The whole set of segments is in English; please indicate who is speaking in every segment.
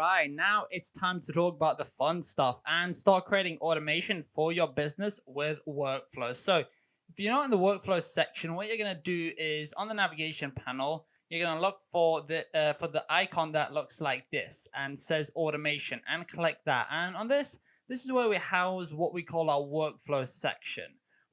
Speaker 1: right, now it's time to talk about the fun stuff and start creating automation for your business with workflows. So, if you're not in the workflows section, what you're going to do is on the navigation panel, you're going to look for the icon that looks like this and says automation, and click that. And on this is where we house what we call our workflows section.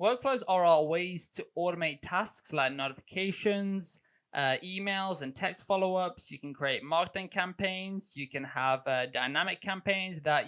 Speaker 1: Workflows are our ways to automate tasks like notifications, emails and text follow-ups. You can create marketing campaigns. You can have dynamic campaigns that,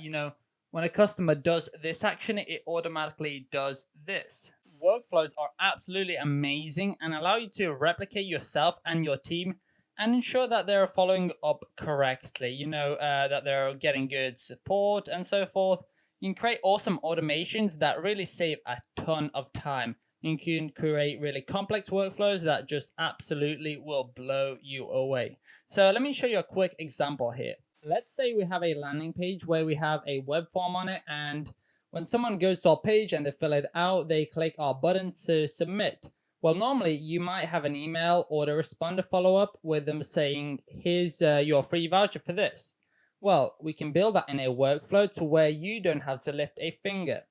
Speaker 1: when a customer does this action, it automatically does this. Workflows are absolutely amazing and allow you to replicate yourself and your team and ensure that they're following up correctly, that they're getting good support and so forth. You can create awesome automations that really save a ton of time. You can create really complex workflows that just absolutely will blow you away. So let me show you a quick example here. Let's say we have a landing page where we have a web form on it, and when someone goes to our page and they fill it out, they click our button to submit. Well, normally you might have an email or the responder follow-up with them saying, here's your free voucher for this. Well, we can build that in a workflow to where you don't have to lift a finger.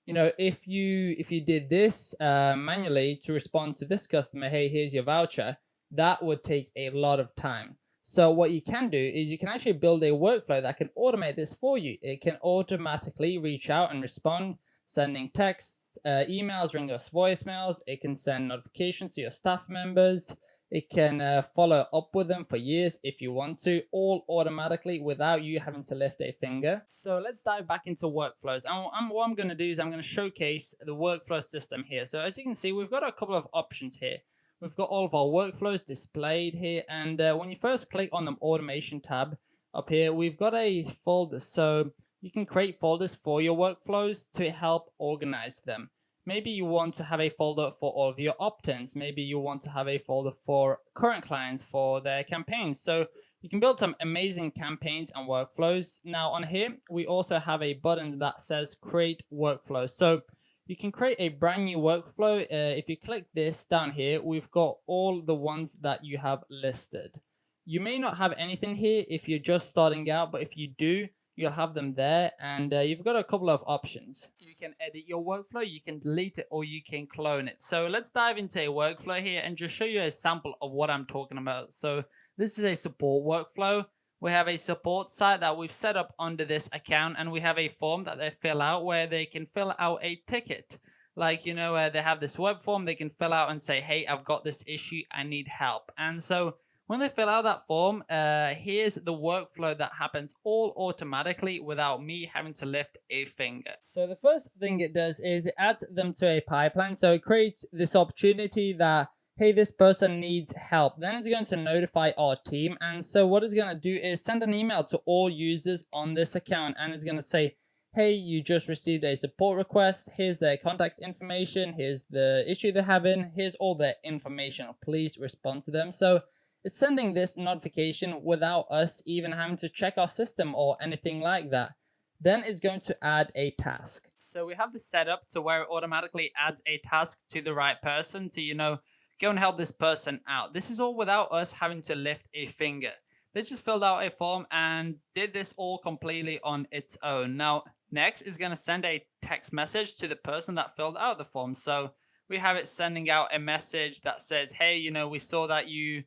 Speaker 1: If you did this manually to respond to this customer, hey, here's your voucher, that would take a lot of time. So what you can do is you can actually build a workflow that can automate this for you. It can automatically reach out and respond, sending texts, emails, ring us voicemails. It can send notifications to your staff members. It can follow up with them for years if you want to, all automatically without you having to lift a finger. So let's dive back into workflows. And what I'm going to do is I'm going to showcase the workflow system here. So as you can see, we've got a couple of options here. We've got all of our workflows displayed here. And when you first click on the automation tab up here, we've got a folder. So you can create folders for your workflows to help organize them. Maybe you want to have a folder for all of your opt-ins. Maybe you want to have a folder for current clients for their campaigns. So you can build some amazing campaigns and workflows. Now on here, we also have a button that says create workflow. So you can create a brand new workflow. If you click this down here, we've got all the ones that you have listed. You may not have anything here if you're just starting out, but if you do, you'll have them there, and you've got a couple of options. You can edit your workflow, you can delete it, or you can clone it. So let's dive into a workflow here and just show you a sample of what I'm talking about. So this is a support workflow. We have a support site that we've set up under this account, and we have a form that they fill out where they can fill out a ticket. Like, they have this web form they can fill out and say, hey, I've got this issue, I need help. And so when they fill out that form, here's the workflow that happens all automatically without me having to lift a finger. So the first thing it does is it adds them to a pipeline. So it creates this opportunity that, hey, this person needs help. Then it's going to notify our team. And so what it's going to do is send an email to all users on this account. And it's going to say, hey, you just received a support request. Here's their contact information. Here's the issue they're having. Here's all their information. Please respond to them. So it's sending this notification without us even having to check our system or anything like that. Then it's going to add a task. So we have this set up to where it automatically adds a task to the right person to, go and help this person out. This is all without us having to lift a finger. They just filled out a form and did this all completely on its own. Now, next is going to send a text message to the person that filled out the form. So we have it sending out a message that says, hey, we saw that you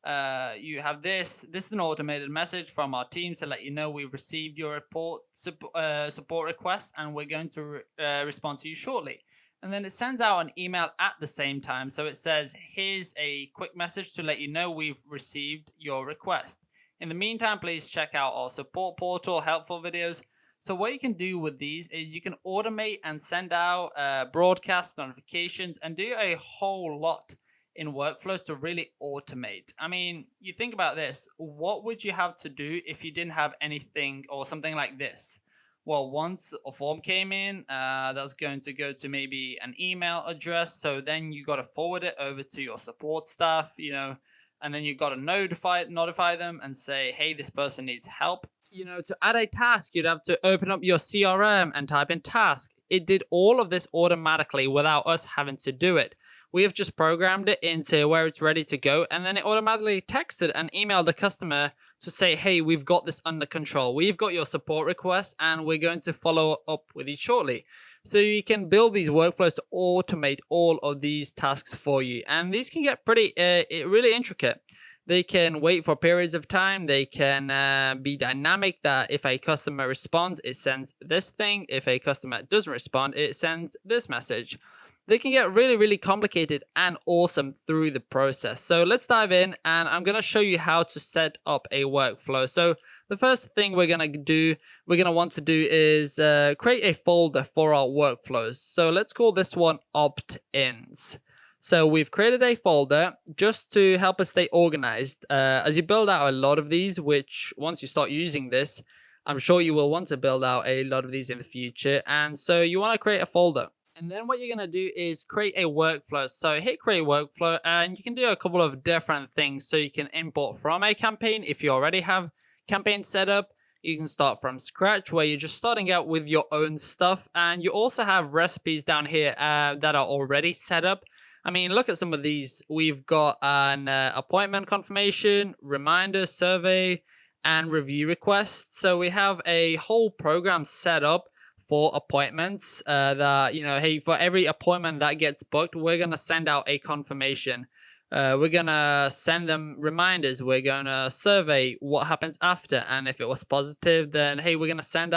Speaker 1: have this. This is an automated message from our team to let you know we've received your support request, and we're going to respond to you shortly. And then it sends out an email at the same time. So it says, here's a quick message to let you know we've received your request. In the meantime, please check out our support portal, helpful videos. So what you can do with these is you can automate and send out broadcast notifications and do a whole lot in workflows to really automate. I mean, you think about this. What would you have to do if you didn't have anything or something like this? Well, once a form came in, that's going to go to maybe an email address. So then you got to forward it over to your support staff, and then you got to notify them and say, hey, this person needs help. To add a task, you'd have to open up your CRM and type in task. It did all of this automatically without us having to do it. We have just programmed it into where it's ready to go, and then it automatically texted and emailed the customer to say, hey, we've got this under control. We've got your support request and we're going to follow up with you shortly. So you can build these workflows to automate all of these tasks for you. And these can get pretty, really intricate. They can wait for periods of time. They can be dynamic, that if a customer responds, it sends this thing. If a customer doesn't respond, it sends this message. They can get really, really complicated and awesome through the process. So let's dive in, and I'm going to show you how to set up a workflow. So the first thing we're going to want to do is create a folder for our workflows. So let's call this one opt-ins. So we've created a folder just to help us stay organized. As you build out a lot of these, which once you start using this, I'm sure you will want to build out a lot of these in the future. And so you want to create a folder. And then what you're going to do is create a workflow. So hit create workflow, and you can do a couple of different things. So you can import from a campaign. If you already have campaign set up, you can start from scratch where you're just starting out with your own stuff. And you also have recipes down here that are already set up. I mean, look at some of these. We've got an appointment confirmation, reminder, survey, and review requests. So we have a whole program set up for appointments that, hey, for every appointment that gets booked, we're going to send out a confirmation. We're going to send them reminders. We're going to survey what happens after. And if it was positive, then, hey, we're going to send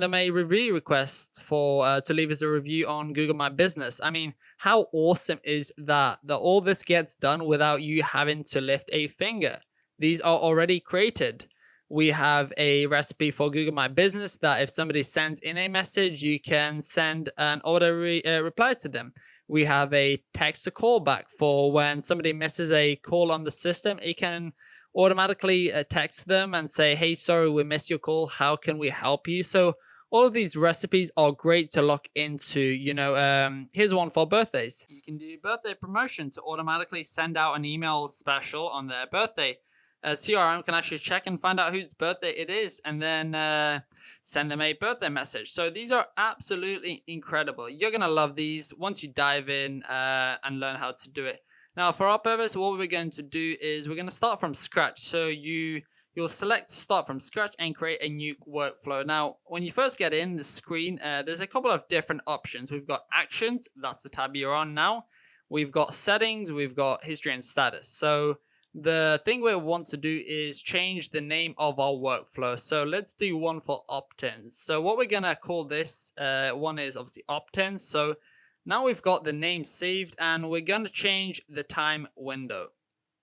Speaker 1: them a review request for to leave us a review on Google My Business. I mean, how awesome is that all this gets done without you having to lift a finger? These are already created. We have a recipe for Google My Business that if somebody sends in a message, you can send an auto reply to them. We have a text to callback for when somebody misses a call on the system. It can automatically text them and say, hey, sorry, we missed your call. How can we help you? So all of these recipes are great to look into. Here's one for birthdays. You can do birthday promotion to automatically send out an email special on their birthday. CRM can actually check and find out whose birthday it is and then send them a birthday message. So these are absolutely incredible. You're going to love these once you dive in and learn how to do it. Now, for our purpose, what we're going to do is we're going to start from scratch. So you'll select start from scratch and create a new workflow. Now, when you first get in the screen, there's a couple of different options. We've got actions. That's the tab you're on now. We've got settings. We've got history and status. So the thing we want to do is change the name of our workflow. So let's do one for opt-ins. So what we're going to call this one is obviously opt-ins. So now we've got the name saved and we're going to change the time window.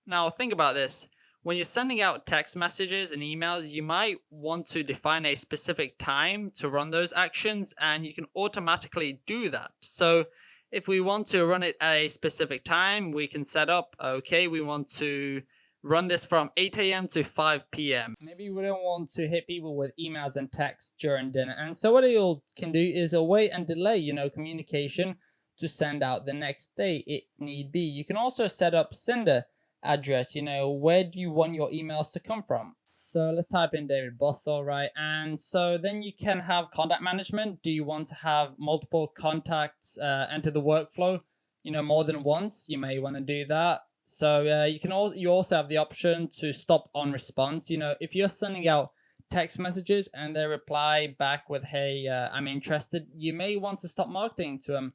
Speaker 1: Now think about this. When you're sending out text messages and emails, you might want to define a specific time to run those actions, and you can automatically do that. So if we want to run it at a specific time, we can set up, okay, we want to run this from 8 a.m. to 5 p.m. Maybe we don't want to hit people with emails and texts during dinner. And so what you can do is wait and delay, communication to send out the next day if need be. You can also set up sender address, where do you want your emails to come from? So let's type in David Bossell, right? And so then you can have contact management. Do you want to have multiple contacts enter the workflow, more than once? You may want to do that. So you also have the option to stop on response. If you're sending out text messages and they reply back with, hey, I'm interested, you may want to stop marketing to them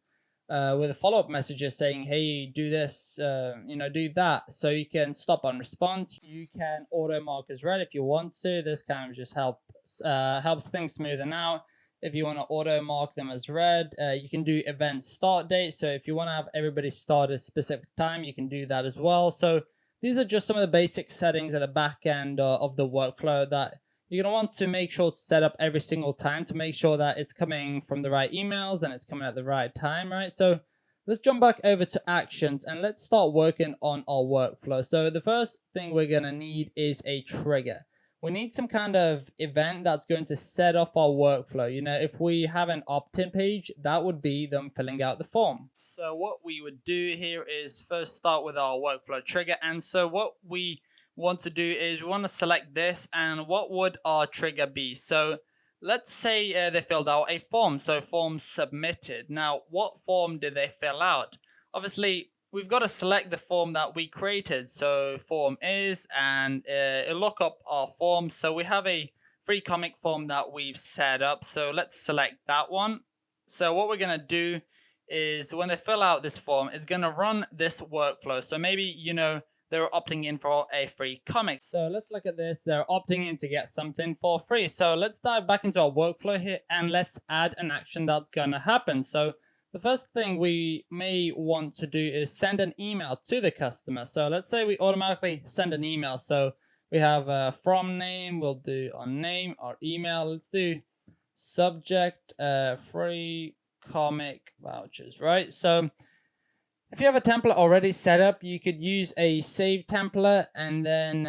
Speaker 1: with a follow-up messages saying, hey, do this, do that. So you can stop on response. You can auto mark as read if you want to. This kind of just helps things smoothen out. If you want to auto mark them as read, you can do event start date. So if you want to have everybody start at a specific time, you can do that as well. So these are just some of the basic settings at the back end of the workflow that you're going to want to make sure to set up every single time to make sure that it's coming from the right emails and it's coming at the right time, right? So let's jump back over to actions and let's start working on our workflow. So the first thing we're going to need is a trigger. We need some kind of event that's going to set off our workflow. If we have an opt-in page, that would be them filling out the form. So what we would do here is first start with our workflow trigger. And so what we want to do is we want to select this, and what would our trigger be? So let's say they filled out a form, so form submitted. Now, what form did they fill out? Obviously, we've got to select the form that we created. So form is, and it'll look up our form. So we have a free comic form that we've set up. So let's select that one. So what we're going to do is when they fill out this form, it's going to run this workflow. So maybe, you know, they're opting in for a free comic. So let's look at this. They're opting in to get something for free. So let's dive back into our workflow here and let's add an action that's going to happen. So the first thing we may want to do is send an email to the customer. So let's say we automatically send an email. So we have from name, we'll do our name, our email. Let's do subject free comic vouchers, right? So if you have a template already set up, you could use a save template and then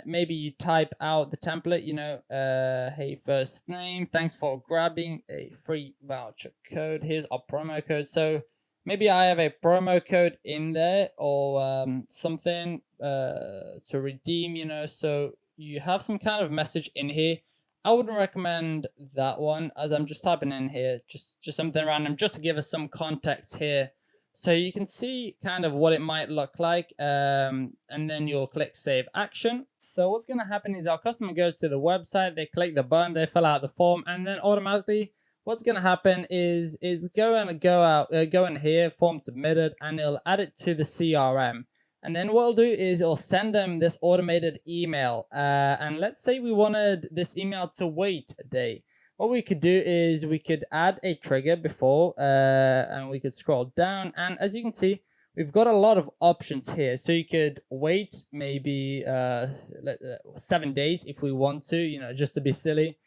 Speaker 1: maybe you type out the template, you know, hey, first name, thanks for grabbing a free voucher code. Here's our promo code. So maybe I have a promo code in there or something to redeem, you know, so you have some kind of message in here. I wouldn't recommend that one as I'm just typing in here, just something random, just to give us some context here. So you can see kind of what it might look like, and then you'll click Save Action. So what's going to happen is our customer goes to the website, they click the button, they fill out the form, and then automatically what's going to happen is go in here, form submitted, and it'll add it to the CRM. And then what it'll do is it'll send them this automated email. And let's say we wanted this email to wait a day. What we could do is we could add a trigger before and we could scroll down, and as you can see we've got a lot of options here. So you could wait maybe 7 days if we want to, you know, just to be silly.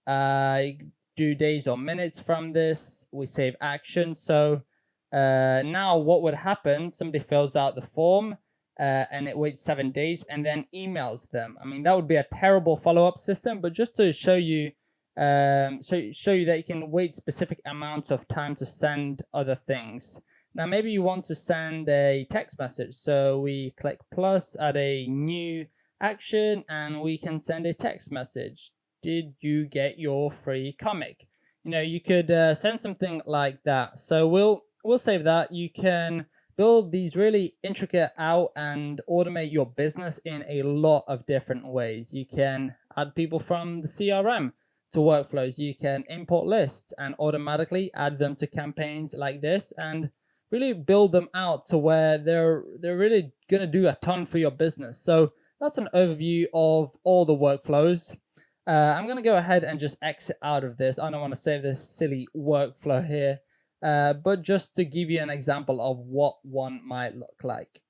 Speaker 1: You do days or minutes from this. We save action. So now what would happen, somebody fills out the form and it waits 7 days and then emails them. I mean, that would be a terrible follow-up system, but just to show you show you that you can wait specific amounts of time to send other things. Now maybe you want to send a text message, so we click plus, add a new action, and we can send a text message. Did you get your free comic? You know, you could send something like that. So we'll save that. You can build these really intricate out and automate your business in a lot of different ways. You can add people from the CRM to workflows. You can import lists and automatically add them to campaigns like this and really build them out to where they're really going to do a ton for your business. So that's an overview of all the workflows. I'm going to go ahead and just exit out of this. I don't want to save this silly workflow here, but just to give you an example of what one might look like.